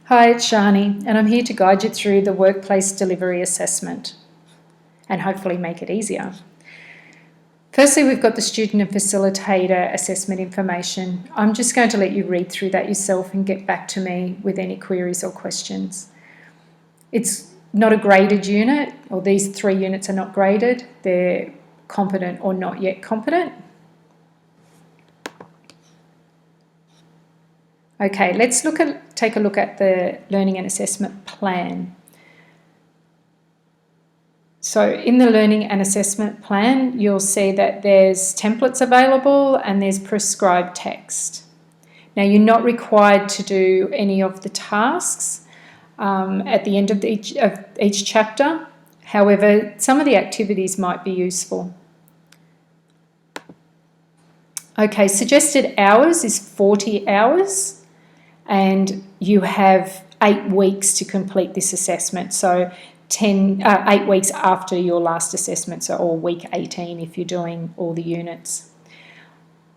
Hi, it's Shani, and I'm here to guide you through the workplace delivery assessment and hopefully make it easier. Firstly, we've got the student and facilitator assessment information. I'm just going to let you read through that yourself and get back to me with any queries or questions. It's not a graded unit, or these 3 units are not graded. They're competent or not yet competent. Okay, let's take a look at the learning and assessment plan. So in the learning and assessment plan, you'll see that there's templates available and there's prescribed text. Now, you're not required to do any of the tasks at the end of each chapter. However, some of the activities might be useful. Okay, suggested hours is 40 hours. And you have 8 weeks to complete this assessment. So 8 weeks after your last assessment, or week 18 if you're doing all the units.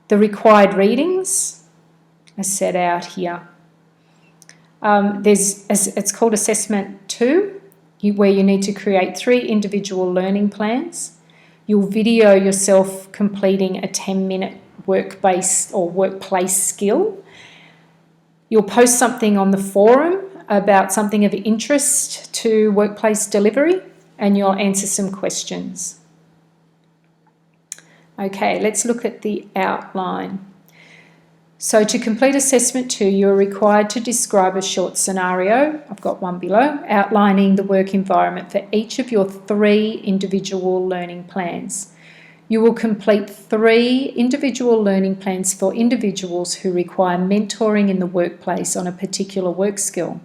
The required readings are set out here. It's called Assessment2, where you need to create 3 individual learning plans. You'll video yourself completing a 10-minute work-based or workplace skill. You'll post something on the forum about something of interest to workplace delivery, and you'll answer some questions. Okay, let's look at the outline. So to complete Assessment 2, you're required to describe a short scenario, I've got one below, outlining the work environment for each of your 3 individual learning plans. You will complete 3 individual learning plans for individuals who require mentoring in the workplace on a particular work skill.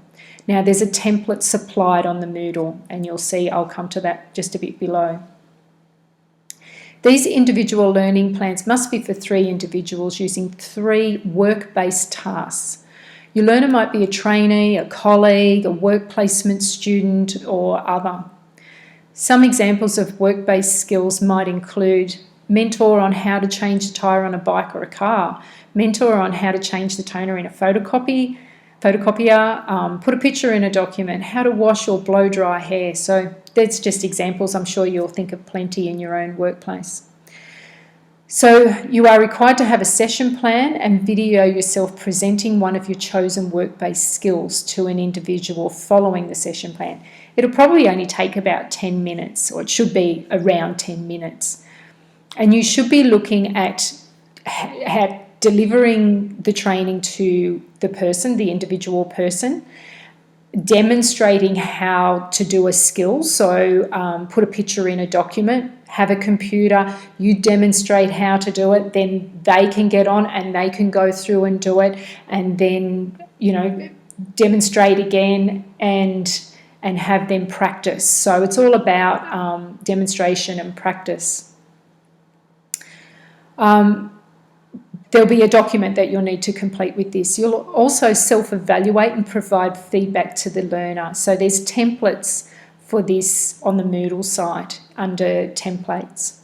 Now, there's a template supplied on the Moodle, and you'll see I'll come to that just a bit below. These individual learning plans must be for 3 individuals using 3 work-based tasks. Your learner might be a trainee, a colleague, a work placement student, or other. Some examples of work-based skills might include mentor on how to change the tyre on a bike or a car, mentor on how to change the toner in a photocopier, put a picture in a document, how to wash or blow dry hair. So that's just examples. I'm sure you'll think of plenty in your own workplace. So you are required to have a session plan and video yourself presenting one of your chosen work-based skills to an individual following the session plan. It'll probably only take about 10 minutes, or it should be around 10 minutes. And you should be looking at delivering the training to the person, the individual person, demonstrating how to do a skill. So put a picture in a document, have a computer, you demonstrate how to do it, then they can get on and they can go through and do it, and then, demonstrate again and have them practice. So it's all about demonstration and practice. There'll be a document that you'll need to complete with this. You'll also self-evaluate and provide feedback to the learner. So there's templates for this on the Moodle site under templates.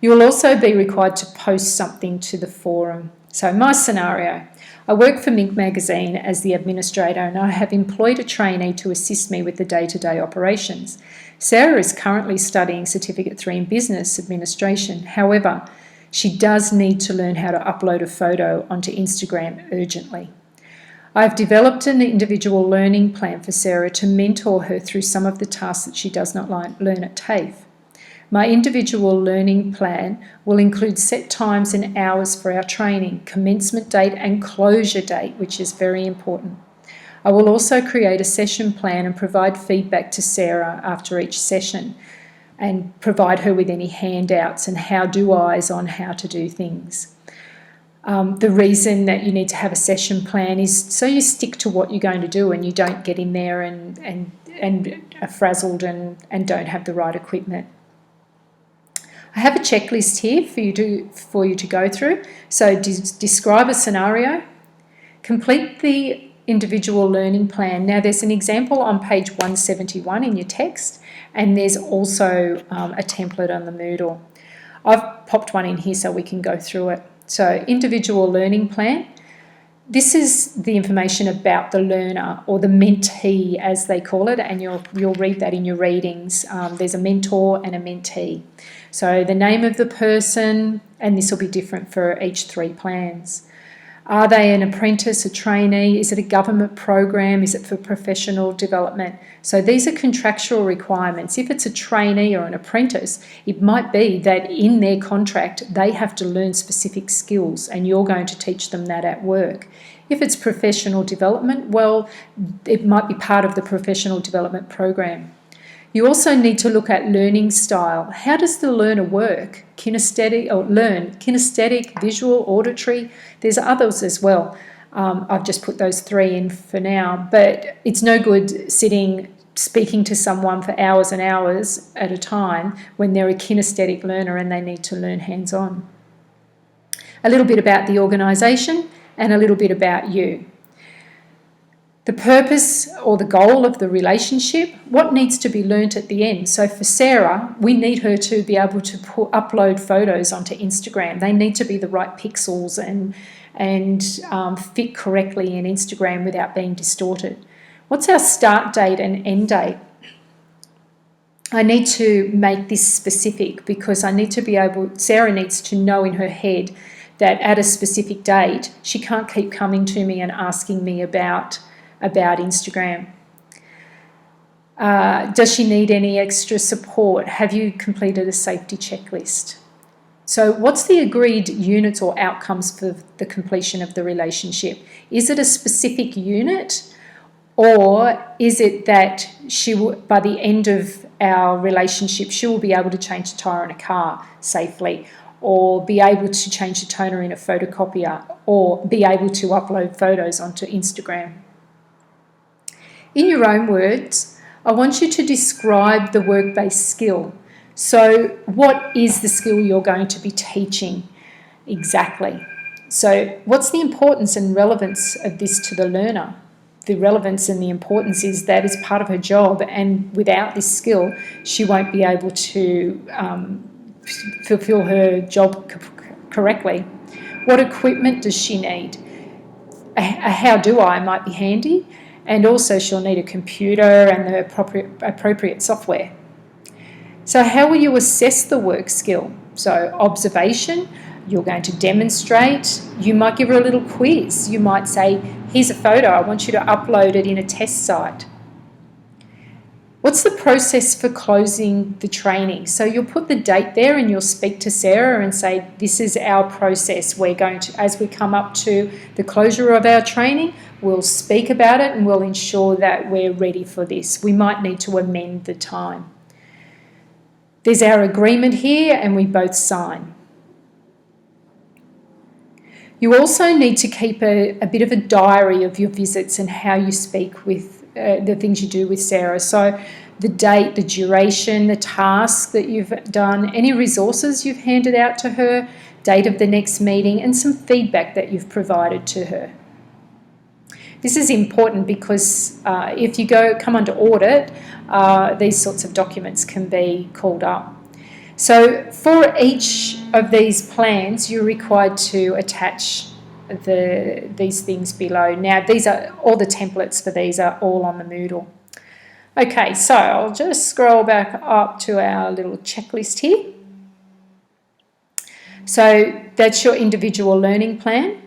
You'll also be required to post something to the forum. So my scenario, I work for Mink Magazine as the administrator, and I have employed a trainee to assist me with the day-to-day operations. Sarah is currently studying Certificate 3 in Business Administration. However, she does need to learn how to upload a photo onto Instagram urgently. I've developed an individual learning plan for Sarah to mentor her through some of the tasks that she does not learn at TAFE. My individual learning plan will include set times and hours for our training, commencement date and closure date, which is very important. I will also create a session plan and provide feedback to Sarah after each session, and provide her with any handouts and how-do-Is on how to do things. The reason that you need to have a session plan is so you stick to what you're going to do and you don't get in there and are frazzled and don't have the right equipment. I have a checklist here for you to go through. So describe a scenario, complete the individual learning plan. Now there's an example on page 171 in your text, and there's also a template on the Moodle. I've popped one in here so we can go through it. So individual learning plan. This is the information about the learner, or the mentee as they call it, and you'll read that in your readings. There's a mentor and a mentee. So the name of the person, and this will be different for each 3 plans. Are they an apprentice, a trainee? Is it a government program? Is it for professional development? So these are contractual requirements. If it's a trainee or an apprentice, it might be that in their contract they have to learn specific skills and you're going to teach them that at work. If it's professional development, well, it might be part of the professional development program. You also need to look at learning style. How does the learner work? Kinesthetic, visual, auditory. There's others as well. I've just put those 3 in for now, but it's no good speaking to someone for hours and hours at a time when they're a kinesthetic learner and they need to learn hands-on. A little bit about the organisation and a little bit about you. The purpose or the goal of the relationship, what needs to be learnt at the end. So for Sarah, we need her to be able to upload photos onto Instagram. They need to be the right pixels and fit correctly in Instagram without being distorted. What's our start date and end date? I need to make this specific because Sarah needs to know in her head that at a specific date, she can't keep coming to me and asking me about Instagram. Does she need any extra support? Have you completed a safety checklist? So what's the agreed units or outcomes for the completion of the relationship? Is it a specific unit, or is it that by the end of our relationship, she will be able to change the tyre in a car safely, or be able to change the toner in a photocopier, or be able to upload photos onto Instagram? In your own words, I want you to describe the work-based skill. So what is the skill you're going to be teaching exactly? So what's the importance and relevance of this to the learner? The relevance and the importance is that it's part of her job, and without this skill, she won't be able to fulfill her job correctly. What equipment does she need? A how do I might be handy. And also she'll need a computer and the appropriate software. So how will you assess the work skill? So observation, you're going to demonstrate, you might give her a little quiz. You might say, here's a photo, I want you to upload it in a test site. What's the process for closing the training? So you'll put the date there and you'll speak to Sarah and say, this is our process. We're going to, as we come up to the closure of our training, we'll speak about it and we'll ensure that we're ready for this. We might need to amend the time. There's our agreement here and we both sign. You also need to keep a bit of a diary of your visits and how you speak with the things you do with Sarah. So the date, the duration, the task that you've done, any resources you've handed out to her, date of the next meeting, and some feedback that you've provided to her. This is important because if you come under audit, these sorts of documents can be called up. So for each of these plans, you're required to attach these things below. Now, these are all the templates for these are all on the Moodle. Okay, so I'll just scroll back up to our little checklist here. So that's your individual learning plan.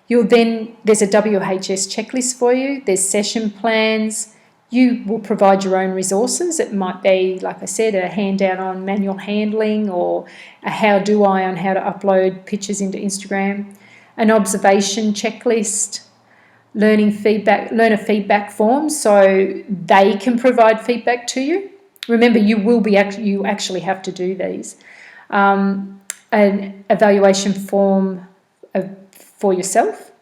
There's a WHS checklist for you. There's session plans. You will provide your own resources. It might be, like I said, a handout on manual handling or a how do I on how to upload pictures into Instagram. An observation checklist, learner feedback forms so they can provide feedback to you. Remember, you actually have to do these. An evaluation form for yourself,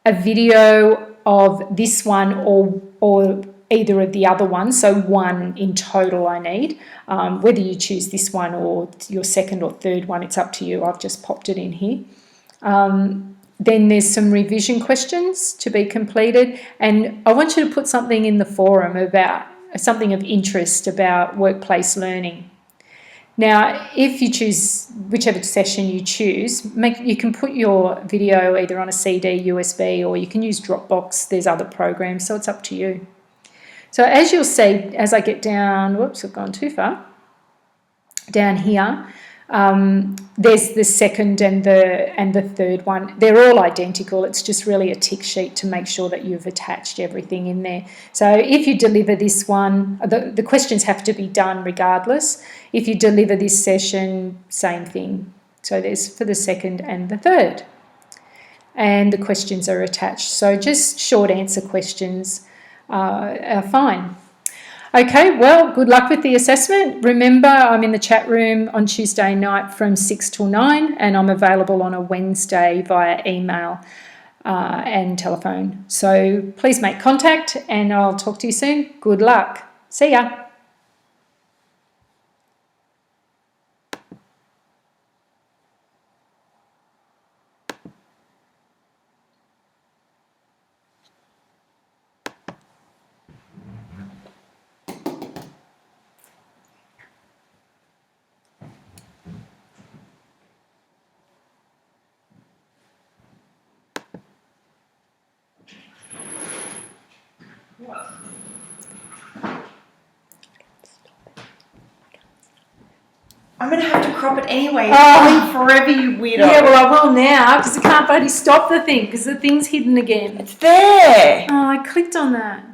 a video of this one or either of the other ones, so one in total I need. Whether you choose this one or your second or third one, it's up to you. I've just popped it in here. Then there's some revision questions to be completed, and I want you to put something in the forum about something of interest about workplace learning. Now, if you choose whichever session you choose, you can put your video either on a CD, USB, or you can use Dropbox. There's other programs, so it's up to you. So as you'll see, as I get down, whoops, I've gone too far, down here, there's the second and the third one. They're all identical. It's just really a tick sheet to make sure that you've attached everything in there. So if you deliver this one, the questions have to be done regardless. If you deliver this session, same thing. So there's for the second and the third. And the questions are attached. So just short answer questions are fine. Okay, well, good luck with the assessment. Remember, I'm in the chat room on Tuesday night from 6 till 9, and I'm available on a Wednesday via email and telephone. So please make contact, and I'll talk to you soon. Good luck. See ya. I'm going to have to crop it anyway. It's forever, you weirdo. Yeah, well, I will now because I can't bloody stop the thing because the thing's hidden again. It's there. Oh, I clicked on that.